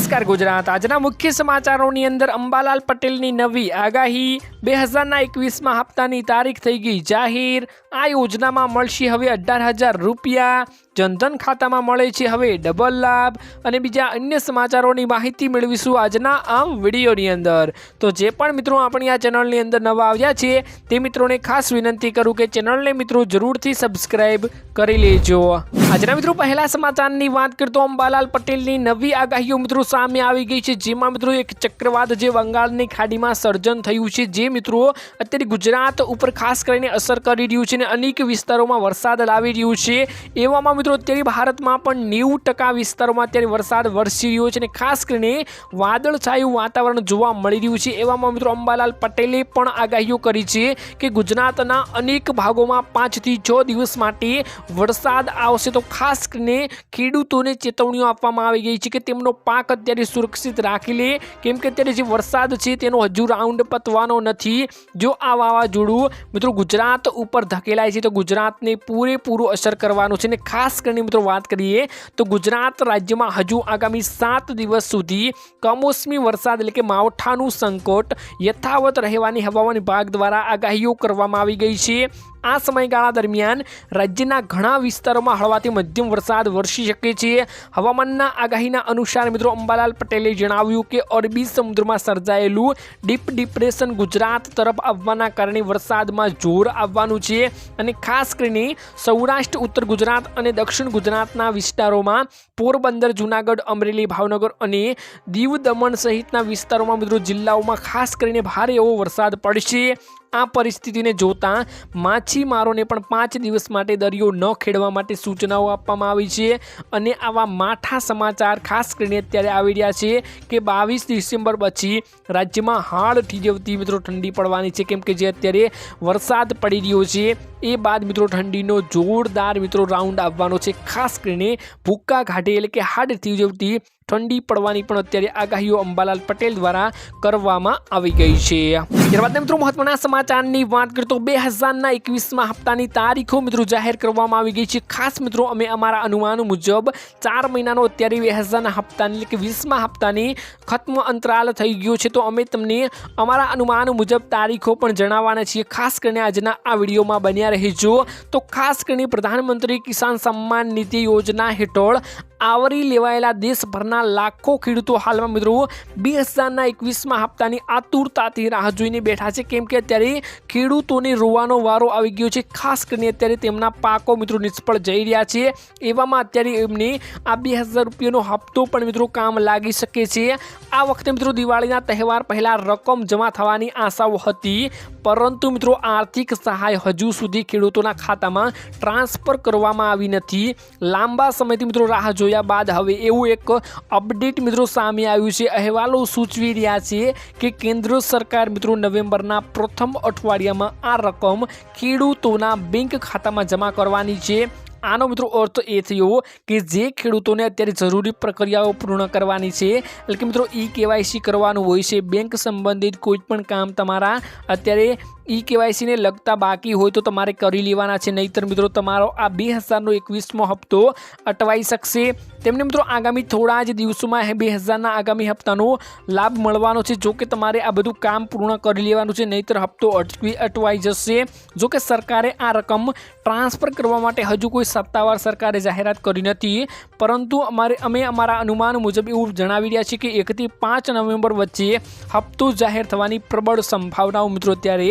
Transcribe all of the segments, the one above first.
નમસ્કાર ગુજરાત। આજના મુખ્ય સમાચારોની અંદર અંબાલાલ પટેલની નવી આગાહી। 2021માં હપ્તાની તારીખ થઈ ગઈ જાહેર। આ યોજનામાં મળશે હવે 18,000 રૂપિયા। જનધન ખાતામાં મળે છે હવે ડબલ લાભ અને બીજા અન્ય સમાચારોની માહિતી મેળવીશું આજના આ વિડીયોની અંદર। તો જે પણ મિત્રો આપણી આ ચેનલની અંદર નવા આવ્યા છે તે મિત્રોને ખાસ વિનંતી કરું કે ચેનલને મિત્રો જરૂરથી સબસ્ક્રાઇબ કરી લેજો। આજના મિત્રો પહેલા સમાચારની વાત કરતો અંબાલાલ પટેલની નવી આગાહીઓ મિત્રો સામે આવી ગઈ છે, જેમાં મિત્રો એક ચક્રવાત જે બંગાળની ખાડીમાં સર્જન થયું છે, જે મિત્રો અત્યારે ગુજરાત ઉપર ખાસ કરીને અસર કરી રહ્યું છે અને અનેક વિસ્તારોમાં વરસાદ લાવી રહ્યું છે। એવામાં મિત્રો અત્યારે ભારતમાં પણ 90% વિસ્તારોમાં અત્યારે વરસાદ વરસી રહ્યો છે અને ખાસ કરીને વાદળછાયું વાતાવરણ જોવા મળી રહ્યું છે। એવામાં મિત્રો અંબાલાલ પટેલે પણ આગાહીઓ કરી છે કે ગુજરાતના અનેક ભાગોમાં 5 થી 6 દિવસ માટે વરસાદ આવશે। તો ખાસ કરીને ખેડૂતોને ચેતવણીઓ આપવામાં આવી ગઈ છે કે તેમનો પાક અત્યારે સુરક્ષિત રાખી લે, કેમ કે અત્યારે જે વરસાદ છે તેનો હજુ રાઉન્ડ પતવાનો નથી। જો આ વાવાઝોડું મિત્રો ગુજરાત ઉપર ધકેલાય છે તો ગુજરાતને પૂરેપૂરું અસર કરવાનું છે અને ખાસ કરીને મિત્રો વાત કરીએ તો ગુજરાત રાજ્યમાં હજુ આગામી 7 દિવસ સુધી કમોસમી વરસાદ એટલે કે માવઠાનું સંકટ યથાવત રહેવાની હવામાન વિભાગ દ્વારા આગાહીઓ કરવામાં આવી ગઈ છે। આ સમયગાળા દરમિયાન રાજ્યના ઘણા વિસ્તારોમાં હળવાથી મધ્યમ વરસાદ વરસી શકે છે। હવામાનના આગાહીના અનુસાર મિત્રો અંબાલાલ પટેલે જણાવ્યું કે અરબી સમુદ્રમાં સર્જાયેલું ડીપ ડિપ્રેશન ગુજરાત તરફ આવવાના કારણે વરસાદમાં જોર આવવાનું છે અને ખાસ કરીને સૌરાષ્ટ્ર, ઉત્તર ગુજરાત અને દક્ષિણ ગુજરાતના વિસ્તારોમાં પોરબંદર, જૂનાગઢ, અમરેલી, ભાવનગર અને દીવ દમણ સહિતના વિસ્તારોમાં મિત્રો જિલ્લાઓમાં ખાસ કરીને ભારે એવો વરસાદ પડશે। આ પરિસ્થિતિને જોતા માછીમારોને પણ 5 દિવસ માટે દરિયો ન ખેડવા માટે સૂચનાઓ આપવામાં આવી છે અને આવા માઠા સમાચાર ખાસ કરીને અત્યારે આવી રહ્યા છે કે 22 ડિસેમ્બર પછી રાજ્યમાં હાડ થીજવતી મિત્રો ઠંડી પડવાની છે, કેમ કે જે અત્યારે વરસાદ પડી રહ્યો છે એ બાદ મિત્રો ઠંડીનો જોરદાર મિત્રો રાઉન્ડ આવવાનો છે। ખાસ કરીને ભૂક્કા ઘાટે એટલે કે હાડ થીજવતી ઠંડી પડવાની પણ અત્યારે આગાહીઓ અંબાલાલ પટેલ દ્વારા કરવામાં આવી ગઈ છે। ત્યારબાદ મિત્રો મહત્વના સમાચારની વાત કરીએ તો 2021માં હપ્તાની તારીખો મિત્રો જાહેર કરવામાં આવી ગઈ છે। ખાસ મિત્રો અમે અમારા અનુમાન મુજબ 4 મહિનાનો અત્યારે 2000ના હપ્તાની એટલે કે 20મા હપ્તાની ખત્મ અંતરાલ થઈ ગયો છે, તો અમે તમને અમારા અનુમાન મુજબ તારીખો પણ જણાવવાના છીએ। ખાસ કરીને આજના આ વિડીયોમાં બન્યા રહેજો। તો ખાસ કરીને પ્રધાનમંત્રી કિસાન સન્માન નિધિ યોજના હેઠળ આવરી લેવાયેલા દેશભરના લાખો ખેડૂતો હાલમાં મિત્રો 2021માં હપ્તાની આતુરતાથી રાહ જોઈને બેઠા છે, કેમ કે અત્યારે ખેડૂતોને રોવાનો વારો આવી ગયો છે। ખાસ કરીને અત્યારે તેમના પાકો મિત્રો નિષ્ફળ જઈ રહ્યા છે। એવામાં અત્યારે એમને આ 2000 રૂપિયાનો હપ્તો પણ મિત્રો કામ લાગી શકે છે। આ વખતે મિત્રો દિવાળીના તહેવાર પહેલા રકમ જમા થવાની આશાઓ હતી, પરંતુ મિત્રો આર્થિક સહાય હજુ સુધી ખેડૂતોના ખાતામાં ટ્રાન્સફર કરવામાં આવી નથી। લાંબા સમયથી મિત્રો રાહ જોયા બાદ હવે એવું એક અપડેટ મિત્રો સામે આવ્યું છે। અહેવાલો સૂચવી રહ્યા છે કે કેન્દ્ર સરકાર મિત્રો નવેમ્બરના પ્રથમ અઠવાડિયામાં આ રકમ ખેડૂતોના બેંક ખાતામાં જમા કરવાની છે। આનો મિત્રો અર્થ એ થયો કે જે ખેડૂતોને અત્યારે જરૂરી પ્રક્રિયાઓ પૂર્ણ કરવાની છે, એટલે કે મિત્રો KYC કરવાનું હોય છે, બેંક સંબંધિત કોઈ પણ કામ તમારા અત્યારે KYC ને લગતા બાકી હોય તો તમારે કરી લેવાના છે, નહીતર મિત્રો તમારો આ 2021મો હપ્તો અટવાઈ શકશે। તેમને મિત્રો આગામી થોડા જ દિવસોમાં 2000ના આગામી હપ્તાનો લાભ મળવાનો છે। જો કે તમારે આ બધું કામ પૂર્ણ કરી લેવાનું છે, નહીતર હપ્તો અટવાઈ જશે। જો કે સરકારે આ રકમ ટ્રાન્સફર કરવા માટે હજુ કોઈ સત્તાવાર સરકારે જાહેરાત કરી નથી, પરંતુ અમે અમારા અનુમાન મુજબ એવું જણાવી રહ્યા છીએ કે 1 થી 5 નવેમ્બર વચ્ચે હપ્તો જાહેર થવાની પ્રબળ સંભાવનાઓ મિત્રો અત્યારે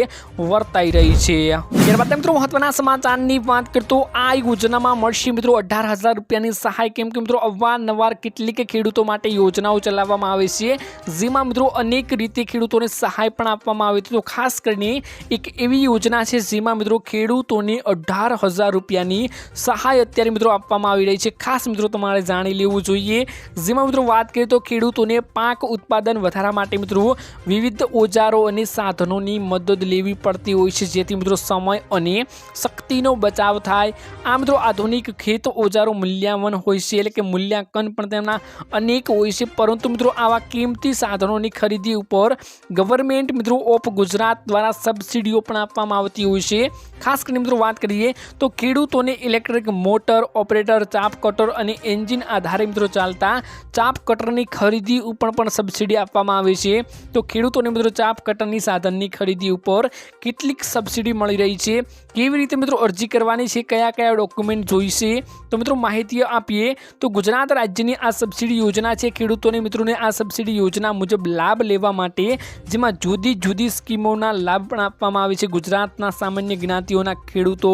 વર્તાઈ રહી છે। ત્યારબાદ મિત્રો મહત્વના સમાચારની વાત કરતો આ યોજનામાં મળશે મિત્રો 18,000 રૂપિયાની સહાય, કેમ કે મિત્રો અવારનવાર કેટલીક ખેડૂતો માટે યોજનાઓ ચલાવવામાં આવે છે, જેમાં મિત્રો અનેક રીતે ખેડૂતોને સહાય પણ આપવામાં આવે છે। તો ખાસ કરીને એક એવી યોજના છે જેમાં મિત્રો ખેડૂતોને 18,000 રૂપિયાની સહાય અત્યારે મિત્રો આપવામાં આવી રહી છે। ખાસ મિત્રો તમારે જાણી લેવું જોઈએ। જેમાં મિત્રો વાત કરીએ તો ખેડૂતોને પાક ઉત્પાદન વધારવા માટે મિત્રો વિવિધ ઓજારો અને સાધનોની મદદ લેવી પડતી હોય છે, જેથી મિત્રો સમય અને શક્તિનો બચાવ થાય। આ મિત્રો આધુનિક ખેત ઓજારો મૂલ્યાંકન હોય છે, એટલે કે મૂલ્યાંકન પણ તેમના અનેક હોય છે, પરંતુ મિત્રો આવા કિંમતી સાધનોની ખરીદી ઉપર ગવર્મેન્ટ મિત્રો ઓફ ગુજરાત દ્વારા સબસિડીઓ પણ આપવામાં આવતી હોય છે। ખાસ કરીને મિત્રો વાત કરીએ તો ખેડૂતોને ઇલેક્ટ્રિક મોટર ઓપરેટર ચાપ કટર અને એન્જિન આધારે મિત્રો ચાલતા ચાપ કટરની ખરીદી ઉપર પણ સબસિડી આપવામાં આવે છે। તો ખેડૂતોને મિત્રો ચાપ કટરની સાધનની ખરીદી ઉપર કેટલીક સબસિડી મળી રહી છે, કેવી રીતે મિત્રો અરજી કરવાની છે, કયા કયા ડોક્યુમેન્ટ જોઈશે, તો મિત્રો માહિતી આપીએ તો ગુજરાત રાજ્યની આ સબસિડી યોજના છે। ખેડૂતોને મિત્રોને આ સબસિડી યોજના મુજબ લાભ લેવા માટે જેમાં જુદી જુદી સ્કીમોના લાભ પણ આપવામાં આવે છે। ગુજરાતના સામાન્ય જ્ઞાતિઓના ખેડૂતો,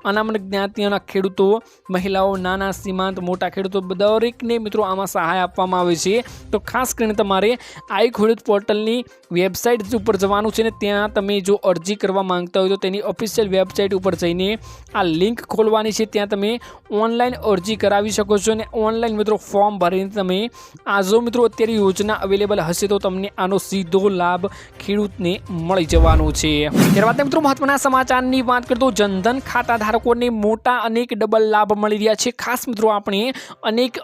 અનામત જ્ઞાતિઓના ખેડૂતો, મહિલાઓ, નાના સીમાંત મોટા ખેડૂતો દરેકને મિત્રો આમાં સહાય આપવામાં આવે છે। તો ખાસ કરીને તમારે આઈ ખેડૂત પોર્ટલની વેબસાઇટ ઉપર જવાનું છે ને ત્યાં તમે જો અરજી કરવા માંગતા હોય તો તેની ઓફિશિયલ વેબસાઇટ ઉપર જઈને આ લિંક ખોલવાની છે, ત્યાં તમે ઓનલાઈન અરજી કરાવી શકો છો અને ઓનલાઈન મિત્રો ફોર્મ ભરીને તમે આ જો મિત્રો અત્યારે યોજના અવેલેબલ હશે તો તમને આનો સીધો લાભ ખેડૂતને મળી જવાનો છે। ત્યારબાદ મિત્રો મહત્વના સમાચારની વાત કરીએ તો જનધન ખાતા ધારકોને મોટા અનેક ડબલ લાભ મળી રહ્યા છે। ખાસ મિત્રો આપણે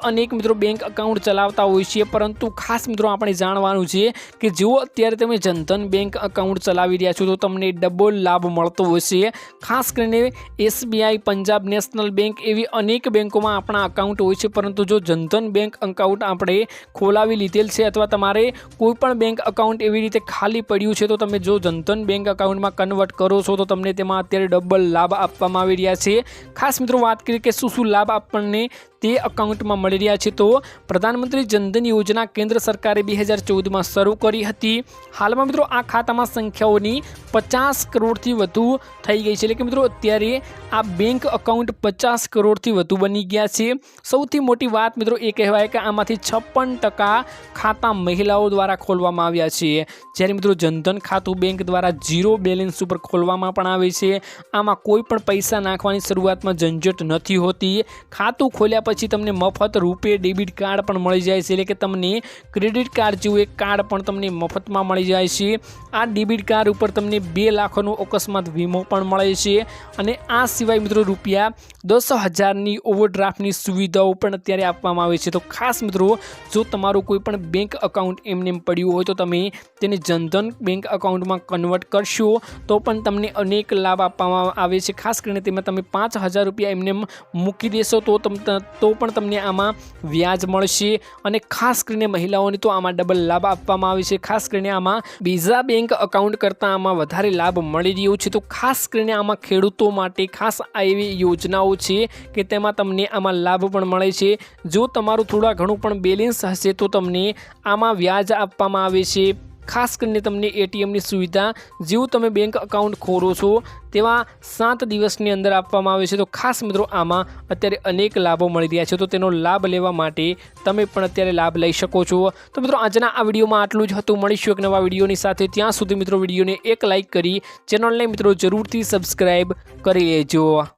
અનેક મિત્રો બેંક એકાઉન્ટ ચલાવતા હોય છે, પરંતુ ખાસ મિત્રો આપણે જાણવાનું છે કે જો અત્યારે તમે જનધન બેંક એકાઉન્ટ ચલાવી રહ્યા છો તો તમને ડબલ લાભ મળતો હશે। ખાસ કરીને SBI, પંજાબ નેશનલ બેંક એવી અનેક બેંકોમાં આપણા એકાઉન્ટ હોય છે, પરંતુ જો જનધન બેંક એકાઉન્ટ આપણે ખોલાવી લીધેલ છે અથવા તમારે કોઈ પણ બેંક એકાઉન્ટ એવી રીતે ખાલી પડ્યું છે તો તમે જો જનધન બેંક એકાઉન્ટમાં કન્વર્ટ કરો છો તો તમને તેમાં અત્યારે ડબલ લાભ આપવામાં આવી રહ્યા છે। ખાસ મિત્રો વાત કરીએ કે શું લાભ આપણને તે એકાઉન્ટમાં મળી રહ્યા છે, તો પ્રધાનમંત્રી જનધન યોજના કેન્દ્ર સરકારે 2014માં શરૂ કરી હતી। હાલમાં મિત્રો આ ખાતામાં સંખ્યાઓની 50 કરોડથી વધુ થઈ ગઈ છે, એટલે કે મિત્રો અત્યારે આ બેંક એકાઉન્ટ 50 કરોડથી વધુ બની ગયા છે। સૌથી મોટી વાત મિત્રો એ કહેવાય કે આમાંથી 56% ખાતા મહિલાઓ દ્વારા ખોલવામાં આવ્યા છે, જ્યારે મિત્રો જનધન ખાતું બેંક દ્વારા 0 બેલેન્સ ઉપર ખોલવામાં પણ આવે છે। આમાં કોઈ પણ પૈસા નાખવાની શરૂઆતમાં ઝંઝટ નથી હોતી। ખાતું ખોલ્યા પછી તમને મફત રૂપે ડેબિટ કાર્ડ પણ મળી જાય છે, એટલે કે તમને ક્રેડિટ કાર્ડ જેવું એક કાર્ડ પણ તમને મફતમાં મળી જાય છે। આ ડેબિટ કાર્ડ ઉપર તમને 2 લાખનો અકસ્માત વીમો પણ મળે છે અને આ સિવાય મિત્રો રૂપિયા 10,000ની ઓવરડ્રાફ્ટની સુવિધાઓ પણ અત્યારે આપવામાં આવે છે। તો ખાસ મિત્રો જો તમારું કોઈ પણ બેંક એકાઉન્ટ એમને પડ્યું હોય તો તમે તેને જનધન બેંક એકાઉન્ટમાં કન્વર્ટ કરશો તો પણ તમને અનેક લાભ આપવામાં આવે છે। ખાસ કરીને તેમાં તમે 5,000 રૂપિયા એમને મૂકી દેશો તો પણ તમને આમાં વ્યાજ મળશે અને ખાસ કરીને મહિલાઓને તો આમાં ડબલ લાભ આપવામાં આવે છે। ખાસ કરીને આમાં બીજા બેંક એકાઉન્ટ કરતાં આમાં વધારે લાભ મળી રહ્યો છે। તો ખાસ કરીને આમાં ખેડૂતો માટે ખાસ આ એવી યોજનાઓ છે કે તેમાં તમને આમાં લાભ પણ મળે છે। જો તમારું થોડા ઘણું પણ બેલેન્સ હશે તો તમને આમાં વ્યાજ આપવામાં આવે છે। ખાસ કરીને તમને ATMની સુવિધા જેવું તમે બેંક એકાઉન્ટ ખોલો છો તેવા 7 દિવસની અંદર આપવામાં આવે છે। તો ખાસ મિત્રો આમાં અત્યારે અનેક લાભો મળી રહ્યા છે, તો તેનો લાભ લેવા માટે તમે પણ અત્યારે લાભ લઈ શકો છો। તો મિત્રો આજના આ વિડીયોમાં આટલું જ હતું। મળીશું એક નવા વિડીયોની સાથે, ત્યાં સુધી મિત્રો વિડીયોને એક લાઇક કરી ચેનલને મિત્રો જરૂરથી સબસ્ક્રાઈબ કરી લેજો।